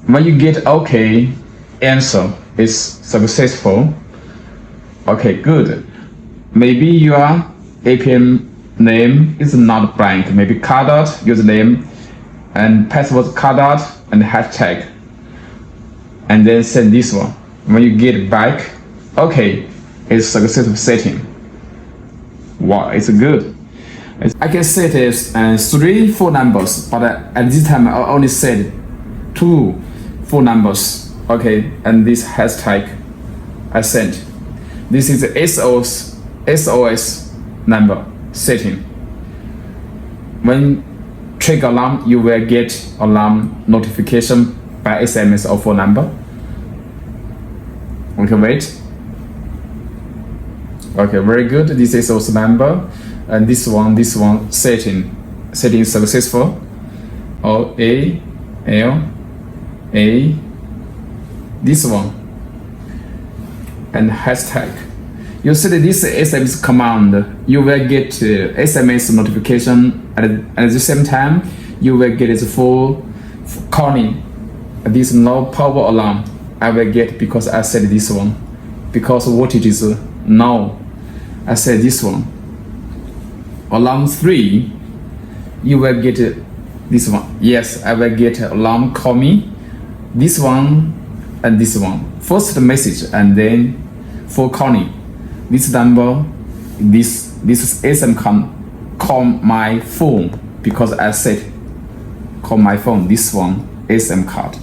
When you get OK, answer is successful. Okay, good. Maybe your APN name is not blank. Maybe Cardot username and password Cardot and hashtag. And then send this one. When you get back, okay, it's successful setting. Wow, it's good. I can set it 3 phone numbers, but at this time I only set 2 phone numbers. Okay, and this hashtag I sent. This is the SOS number setting. When trigger alarm, you will get alarm notification by SMS or phone number. Okay, wait. Okay, very good. This is SOS number, and this one setting is successful. OALA. This one and hashtag. You set this SMS command, you will get SMS notification at the same time. You will get it full calling. This no power alarm I will get because I said this one. Because what it is now, I said this one. Alarm 3, you will get this one. Yes, I will get alarm call me. This one and this one. First message and then for calling. This number, this SM can call my phone because I said call my phone. This one SM card.